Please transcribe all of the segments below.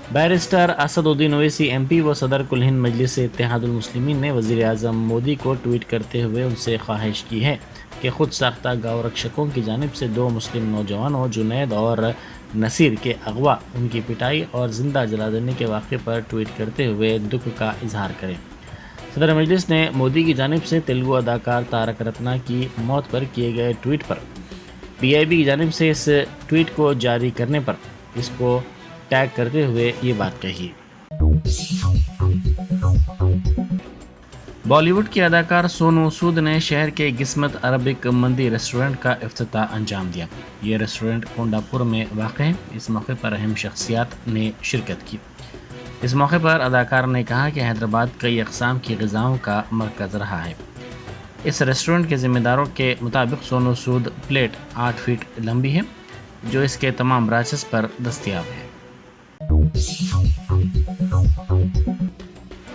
Barrister Asaduddin Owaisi MP व सदर कुल हिंद मजलिस इत्तेहादुल मुस्लिमीन ने वज़ीर आज़म मोदी को ट्वीट करते हुए उनसे ख्वाहिश की है कि खुद साख्ता गौ रक्षकों की जानिब से 2 मुस्लिम नौजवानों जुनैद और नसीर के अगवा, उनकी पिटाई और ज़िंदा जला देने के वाक़े पर ट्वीट करते हुए दुख का इजहार करें। सदर मजलिस ने मोदी की जानिब से तेलुगु अदाकार तारक रत्ना की मौत पर किए गए ट्वीट पर PIB की जानिब से इस ट्वीट को जारी करने पर इसको टैग करते हुए ये बात कही। बॉलीवुड की अदाकार सोनू सूद ने शहर के किस्मत अरबिक मंदी रेस्टोरेंट का इफ्तिताह अंजाम दिया। ये रेस्टोरेंट कोंडापुर में वाक़ है। इस मौके पर अहम शख्सियात ने शिरकत की। इस मौके पर अदाकार ने कहा कि हैदराबाद कई अक़साम की ग़िज़ाओं का मरकज़ रहा है। इस रेस्टोरेंट के ज़िम्मेदारों के मुताबिक सोनू सूद प्लेट 8 फीट लंबी है, जो इसके तमाम ब्रांचेस पर दस्तयाब है।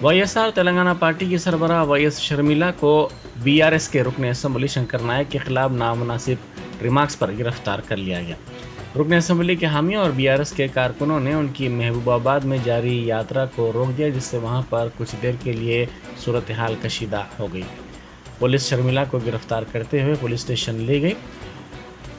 YSR तेलंगाना पार्टी की सरबराह YS शर्मिला को BRS के रुकन असम्बली शंकर नायक के खिलाफ नामुनासिब रिमार्क्स पर गिरफ्तार कर लिया गया। रुकन असम्बली के हामियों और BRS के कारकुनों ने उनकी महबूबाबाद में जारी यात्रा को रोक दिया, जिससे वहां पर कुछ देर के लिए सूरत हाल कशीदा हो गई। पुलिस शर्मिला को गिरफ्तार करते हुए पुलिस स्टेशन ले गई।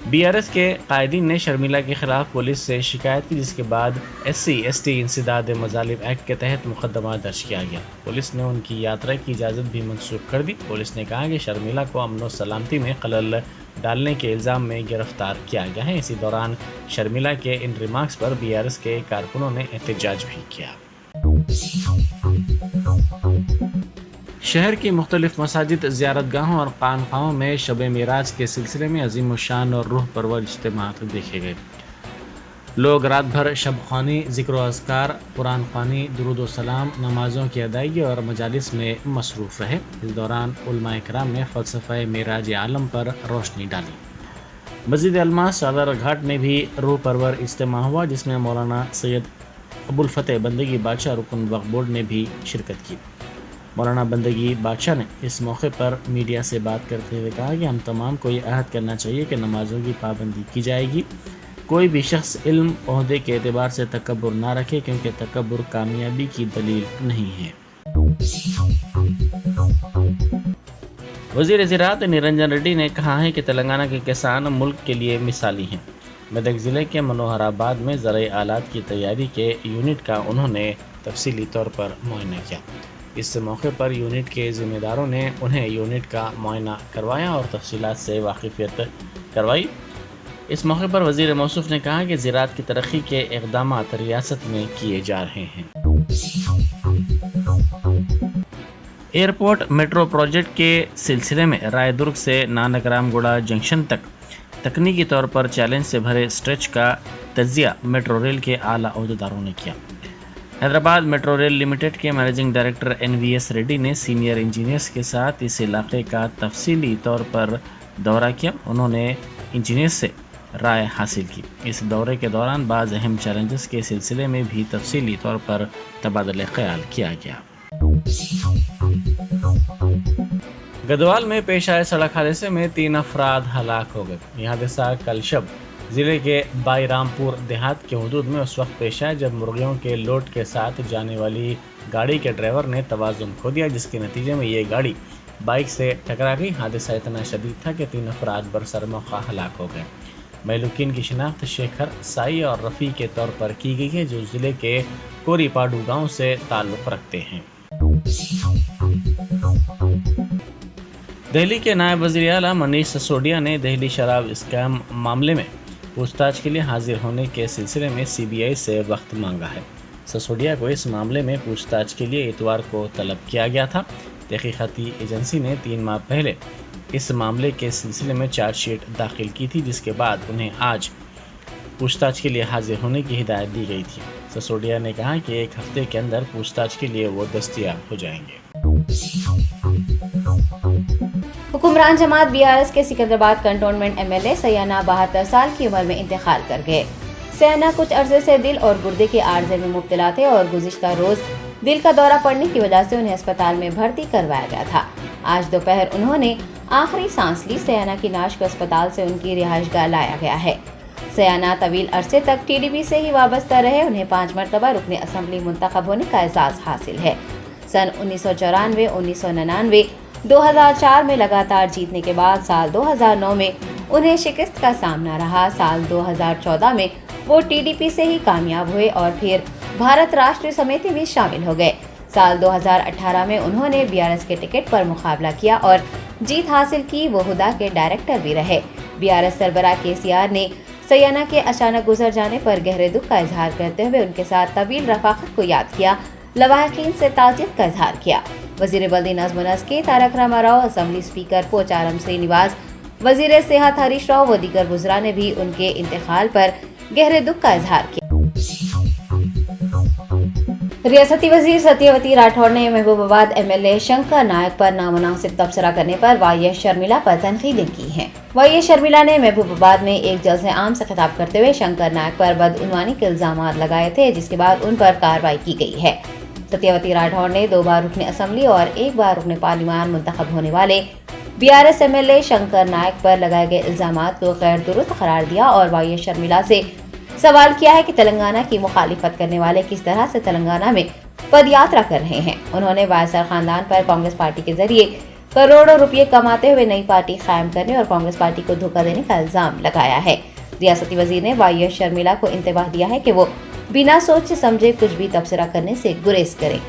BRS के कायदीन ने शर्मिला के खिलाफ पुलिस से शिकायत की, जिसके बाद SC/ST इंसदाद मज़ालिम एक्ट के तहत मुकदमा दर्ज किया गया। पुलिस ने उनकी यात्रा की इजाज़त भी मनसूख कर दी। पुलिस ने कहा कि शर्मिला को अमन व सलामती में खलल डालने के इल्ज़ाम में गिरफ्तार किया गया है। इसी दौरान शर्मिला के इन रिमार्क्स पर BRS के कारकुनों ने एहतजाज भी किया। शहर की मुख्तलिफ मसाजिद, ज़ियारतगाहों और खानकाहों में शब मिराज के सिलसिले में अज़ीम शान और रूह परवर इज्तिमात देखे गए। लोग रात भर शब ख़्वानी, ज़िक्र अज़कार, कुरान ख़्वानी, दुरूद व सलाम, नमाज़ों की अदायगी और मजालिस में मसरूफ़ रहे। इस दौरान उलमा इकराम ने फ़लसफ़ा मिराज आलम पर रोशनी डाली। मस्जिद अलमास सदर घाट में भी रूह परवर इज्तिमा हुआ, जिसमें मौलाना सैयद अबुल फ़तेह बंदगी बादशाह रुकन वक्फ़ बोर्ड ने भी शिरकत की। मौलाना बंदगी बादशाह ने इस मौके पर मीडिया से बात करते हुए कहा कि हम तमाम को ये अहद करना चाहिए कि नमाज़ों की पाबंदी की जाएगी। कोई भी शख्स इल्म ओहदे के एतबार से तकब्बुर ना रखे, क्योंकि तकब्बुर कामयाबी की दलील नहीं है। वज़ीर ज़राअत निरंजन रेड्डी ने कहा है कि तेलंगाना के किसान मुल्क के लिए मिसाली हैं। मेदक ज़िले के मनोहराबाद में ज़राई आलात की तैयारी के यूनिट का उन्होंने तफसीली तौर पर मुआयना किया। इस मौके पर यूनिट के ज़िम्मेदारों ने उन्हें यूनिट का मुआयना करवाया और तफसीलात से वाकिफ़ियत करवाई। इस मौके पर वज़ीर मौसूफ़ ने कहा कि ज़राअत की तरक्की के इक़दामात रियासत में किए जा रहे हैं। एयरपोर्ट मेट्रो प्रोजेक्ट के सिलसिले में रायदुर्ग से नानक रामगुड़ा जंक्शन तक तकनीकी तौर पर चैलेंज से भरे स्ट्रेच का तज्ज़िया मेट्रो रेल के आला ओहदेदारों ने किया। हैदराबाद मेट्रो रेल लिमिटेड के मैनेजिंग डायरेक्टर NVS रेड्डी ने सीनियर इंजीनियर्स के साथ इस इलाके का तफसीली तौर पर दौरा किया। उन्होंने इंजीनियर्स से राय हासिल की। इस दौरे के दौरान बाज़ अहम चैलेंजेस के सिलसिले में भी तफसीली तौर पर तबादला ख्याल किया गया। गदवाल में पेश आए सड़क हादसे में 3 अफराद हलाक हो गए। यह हादसा कल शब ज़िले के बाईरामपुर देहात के हदूद में उस वक्त पेश आया जब मुर्गियों के लोड के साथ जाने वाली गाड़ी के ड्राइवर ने तवाज़ुन खो दिया, जिसके नतीजे में ये गाड़ी बाइक से टकरा गई। हादसा इतना शदीद था कि 3 अफराद बरसर मौका हलाक हो गए। महलूकीन की शिनाख्त शेखर, साई और रफ़ी के तौर पर की गई है, जो ज़िले के कोरीपाडू गाँव से ताल्लुक़ रखते हैं। दिल्ली के नायब वज़ीर आला मनीष सिसोदिया ने दिल्ली शराब स्कैम मामले में पूछताछ के लिए हाजिर होने के सिलसिले में CBI से वक्त मांगा है। सिसोदिया को इस मामले में पूछताछ के लिए इतवार को तलब किया गया था। तहकीकाती एजेंसी ने 3 माह पहले इस मामले के सिलसिले में चार्जशीट दाखिल की थी, जिसके बाद उन्हें आज पूछताछ के लिए हाजिर होने की हिदायत दी गई थी। सिसोदिया ने कहा कि 1 हफ्ते के अंदर पूछताछ के लिए वो दस्तयाब हो जाएंगे। हुक्मरान जमात BRS के सिकंदराबाद कंटोनमेंट MLA सयाना 72 साल की उम्र में इंतकाल कर गए। सयाना कुछ अरसे से दिल और गुर्दे के आर्जे में मुब्तला थे और गुज़िश्ता रोज दिल का दौरा पड़ने की वजह से उन्हें अस्पताल में भर्ती करवाया गया था। आज दोपहर उन्होंने आखिरी सांस ली। सयाना की नाश को अस्पताल से उनकी रिहाइशगाह लाया गया है। सयाना तवील अरसे तक टीडीपी से ही वाबस्ता रहे। उन्हें 5 मरतबा रुकने असम्बली मुंतखब होने का एजाज़ हासिल है। सन 1994, 1999, 2004 में लगातार जीतने के बाद साल 2009 में उन्हें शिकस्त का सामना रहा। साल 2014 में वो टीडीपी से ही कामयाब हुए और फिर भारत राष्ट्रीय समिति में शामिल हो गए। साल 2018 में उन्होंने बीआरएस के टिकट पर मुकाबला किया और जीत हासिल की। वो हुदा के डायरेक्टर भी रहे। बीआरएस सरबराह केसीआर ने सयाना के अचानक गुजर जाने पर गहरे दुख का इजहार करते हुए उनके साथ तवील रफाकत को याद किया, लवाहिकीन से ताज़ियत का इजहार किया। वजीर बल्दी नज़्म व नस्क तारक रामाराव, असम्बली स्पीकर पोचारम श्रीनिवास, वजीर सेहत हरीश राव व दीगर वज़रा ने भी उनके इंतकाल पर गहरे दुख का इजहार किया। रियासती वजीर सत्यवती राठौड़ ने महबूबाबाद एमएलए शंकर नायक पर नामुनासिब तबसरा करने पर वाईएस शर्मिला पर तनकीदें की हैं। वाईएस शर्मिला ने महबूबाबाद में एक जलसे आम से खिताब करते हुए शंकर नायक पर बदउनवानी के इल्जाम लगाए थे, जिसके बाद उन पर कार्रवाई की गई है। सत्यवती राठौड़ ने 2 बार रुकने असम्बली और 1 बार रुकने पार्लिमान मुंतखब होने वाले बीआरएस एमएलए शंकर नायक पर लगाए गए इल्जामात को गैर दुरुस्त करार दिया और वाईएस शर्मिला से सवाल किया है कि तेलंगाना की मुखालिफत करने वाले किस तरह से तेलंगाना में पदयात्रा कर रहे हैं। उन्होंने वायसर खानदान पर कांग्रेस पार्टी के जरिए करोड़ों रुपए कमाते हुए नई पार्टी कायम करने और कांग्रेस पार्टी को धोखा देने का इल्जाम लगाया है। रियासती वजीर ने वाईएस शर्मिला को इंतबाह दिया है कि वो बिना सोचे समझे कुछ भी तबसरा करने से गुरेज करें।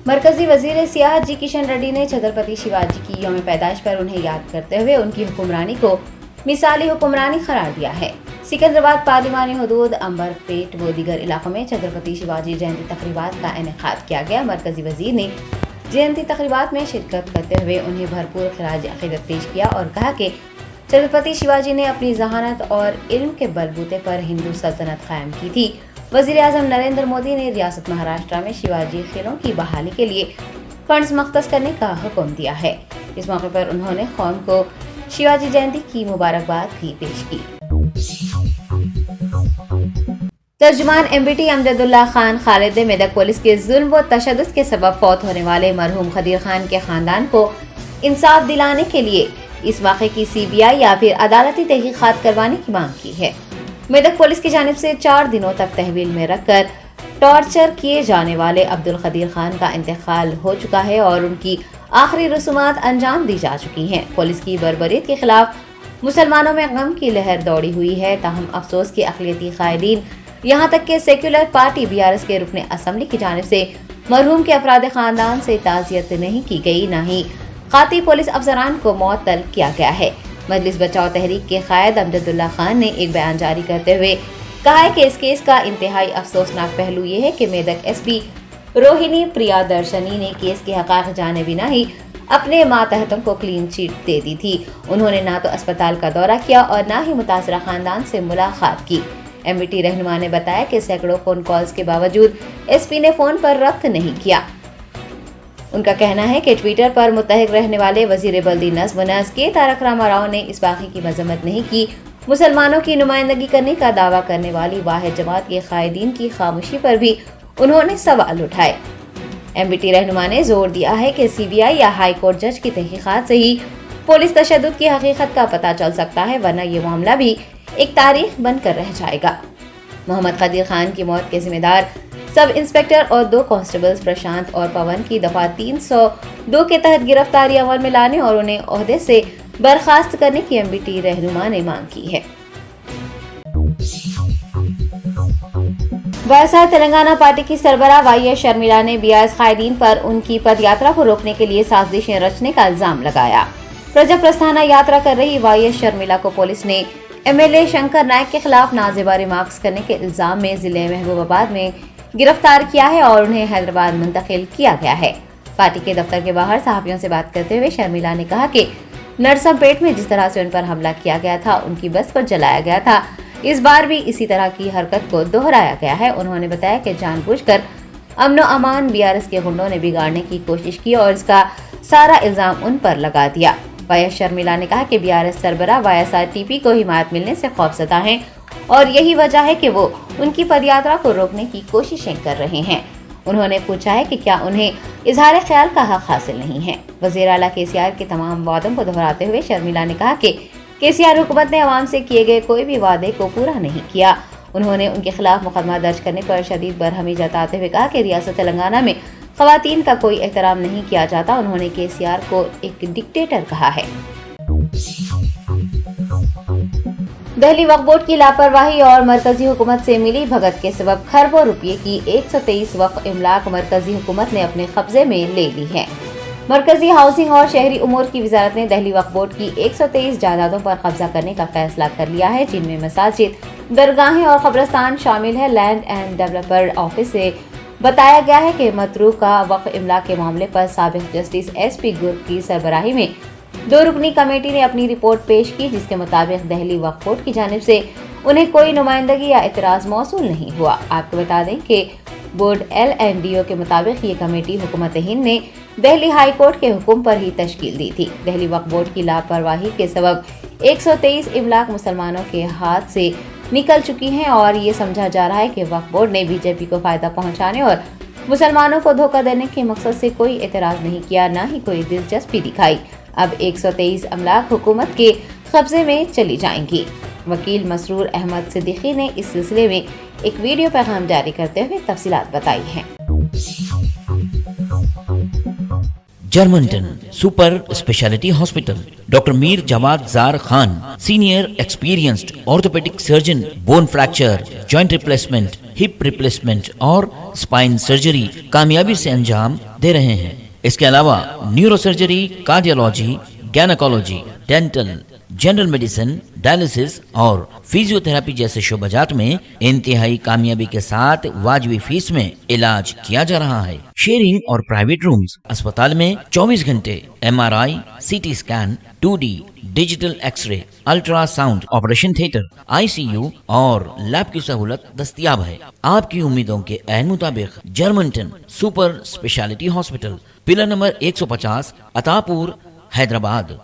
मरकजी वजीर सियाहत जी किशन रेड्डी ने छत्रपति शिवाजी की यौम पैदाइश पर उन्हें याद करते हुए उनकी हुक्मरानी को मिसाली हुक्मरानी करार दिया है। सिकंदराबाद पार्लिमानी हदूद, अंबरपेट व दीगर इलाकों में छत्रपति शिवाजी जयंती तकरीबात का इनेकाद किया गया। मरकजी वजीर ने जयंती तकरीबात में शिरकत करते हुए उन्हें भरपूर खिराज अकीदत पेश किया और कहा कि छत्रपति शिवाजी ने अपनी जहानत और इल्म के बलबूते पर हिंदू सल्तनत कायम की थी। वजीर आजम नरेंद्र मोदी ने रियासत महाराष्ट्र में शिवाजी खेलों की बहाली के लिए फंड्स मख्तस करने का हुक्म दिया है। इस मौके पर उन्होंने कौम को शिवाजी जयंती की मुबारकबाद भी पेश की। तर्जुमान एमबीटी अमजदुल्ला खान खालिद ने मेदक पुलिस के जुल्म व तशद्दुद के सबब फौत होने वाले मरहूम खदीर खान के खानदान को इंसाफ दिलाने के लिए इस वाक़े की सीबीआई या फिर अदालती तहकीकात करवाने की मांग की है। मेदक पुलिस की जानिब से 4 दिनों तक तहवील में रखकर टॉर्चर किए जाने वाले अब्दुल खदीर खान का इंतकाल हो चुका है और उनकी आखिरी रसूमात अंजाम दी जा चुकी हैं। पुलिस की बर्बरीत के खिलाफ मुसलमानों में गम की लहर दौड़ी हुई है। ताहम अफसोस के अक़लियती कायदीन यहाँ तक के सेक्युलर पार्टी बीआरएस के रुकने असम्बली की जानिब से मरहूम के अफराद खानदान से ताज़ियत नहीं की गई, न ही खाती पुलिस अफसरान को मअतल किया गया है। मजलिस बचाओ तहरीक के कायद अमजदुल्ला खान ने एक बयान जारी करते हुए कहा है कि इस केस का इंतहाई अफसोसनाक पहलू ये है कि मेदक एसपी रोहिणी प्रियादर्शनी ने केस के हक़ाइक़ जाने बिना ही अपने मातहतों को क्लीन चिट दे दी थी। उन्होंने ना तो अस्पताल का दौरा किया और ना ही मुतासरा खानदान से मुलाकात की। एमबीटी रहनुमा ने बताया कि सैकड़ों फोन कॉल्स के बावजूद एसपी ने फोन पर रब्त नहीं किया। उनका कहना है कि ट्विटर पर मुत्तहिक रहने वाले वजीर बल्दी नज़्म व नस्क तारक रामाराव ने इस वाक़े की मजम्मत नहीं की। मुसलमानों की नुमाइंदगी करने का दावा करने वाली वाहिद जमात के कायदीन की खामोशी पर भी उन्होंने सवाल उठाए। एमबीटी रहनुमा ने जोर दिया है कि सीबीआई या हाई कोर्ट जज की तहकीकात से ही पुलिस तशद्दुद की हकीकत का पता चल सकता है, वरना ये मामला भी एक तारीख बनकर रह जाएगा। मोहम्मद खदीर खान की मौत के जिम्मेदार सब इंस्पेक्टर और 2 कांस्टेबल्स प्रशांत और पवन की दफा 302 के तहत गिरफ्तारी अमल में लाने और उन्हें ओहदे से बर्खास्त करने की एमबीटी रहनुमा ने मांग की है। वायएसआर तेलंगाना पार्टी की सरबराह वाईएस शर्मिला ने बीआरएस कायदीन पर उनकी पदयात्रा को रोकने के लिए साजिशें रचने का इल्जाम लगाया। प्रजा प्रस्थाना यात्रा कर रही वाईएस शर्मिला को पुलिस ने एमएलए शंकर नायक के खिलाफ नाजिबा रिमार्क्स करने के इल्जाम में जिले महबूबाबाद में गिरफ्तार किया है और उन्हें हैदराबाद मुंतकिल किया गया है। पार्टी के दफ्तर के बाहर सहाफियों से बात करते हुए शर्मिला ने कहा कि नरसमपेट में जिस तरह से उन पर हमला किया गया था, उनकी बस को जलाया गया था, इस बार भी इसी तरह की हरकत को दोहराया गया है। उन्होंने बताया कि जानबूझकर अमन व अमान बीआरएस के गुंडों ने बिगाड़ने की कोशिश की और इसका सारा इल्जाम उन पर लगा दिया। वाईएस शर्मिला ने कहा कि बीआरएस सरबराह वाईएसआरटीपी को हिमायत मिलने से खौफजदा हैं और यही वजह है कि वो उनकी पदयात्रा को रोकने की कोशिशें कर रहे हैं। उन्होंने पूछा है कि क्या उन्हें इजहार ख्याल का हक हासिल नहीं है। वज़ीर आला केसीआर के तमाम वादों को दोहराते हुए शर्मिला ने कहा कि KCR हुकूमत ने अवाम से किए गए कोई भी वादे को पूरा नहीं किया। उन्होंने उनके खिलाफ मुकदमा दर्ज करने पर शदीद बरहमी जताते हुए कहा कि रियासत तेलंगाना में खवातीन का कोई एहतराम नहीं किया जाता। उन्होंने KCR को एक डिक्टेटर कहा है। दिल्ली वक्फ बोर्ड की लापरवाही और मरकजी हुकूमत से मिली भगत के सबब खरबों रुपये की 123 वक्फ इमलाक मरकजी हुकूमत ने अपने कब्जे में ले ली है। मरकजी हाउसिंग और शहरी उमूर की वजारत ने दिल्ली वक्फ बोर्ड की 123 जायदादों पर कब्जा करने का फैसला कर लिया है, जिनमें मसाजिद, दरगाहें और कब्रस्तान शामिल है। लैंड एंड डेवलपर ऑफिस से बताया गया है कि मतरूका वक्फ इमलाक के मामले पर साबिक जस्टिस SP गुर्ग की सरबराही में 2 रुकनी कमेटी ने अपनी रिपोर्ट पेश की, जिसके मुताबिक दिल्ली वक्फ बोर्ड की जानिब से उन्हें कोई नुमाइंदगी या एतराज़ मौसूल नहीं हुआ। आपको बता दें कि बोर्ड LNDO के मुताबिक ये कमेटी हुकूमत हिंद ने दिल्ली हाई कोर्ट के हुक्म पर ही तश्कील दी थी। दिल्ली वक्फ बोर्ड की लापरवाही के सबब 123 इमलाक मुसलमानों के हाथ से निकल चुकी हैं और ये समझा जा रहा है कि वक्फ बोर्ड ने BJP को फायदा पहुंचाने और मुसलमानों को धोखा देने के मकसद से कोई एतराज़ नहीं किया, न ही कोई दिलचस्पी दिखाई। अब 123 अमलाक हुकूमत के कब्जे में चली जाएंगी। वकील मसरूर अहमद सिद्दीकी ने इस सिलसिले में एक वीडियो पैगाम जारी करते हुए तफसीलात बताई हैं। Germanton super speciality hospital, doctor Mir Jawad Jar Khan, senior experienced orthopaedic surgeon, bone fracture, joint replacement, hip replacement और स्पाइन सर्जरी कामयाबी से अंजाम दे रहे हैं। इसके अलावा neuro surgery, cardiology, gynaecology, dental, general medicine, dialysis और फिजियोथेरेपी जैसे शोबाजात में इंतहाई कामयाबी के साथ वाजिबी फीस में इलाज किया जा रहा है। शेयरिंग और प्राइवेट रूम्स, अस्पताल में 24 घंटे MRI, CT scan, 2D digital X ray, ultrasound, operation theatre, ICU और लैब की सहूलत दस्तयाब है। आपकी उम्मीदों के ऐन मुताबिक Germanton super speciality hospital, pillar number 150, Attapur, Hyderabad.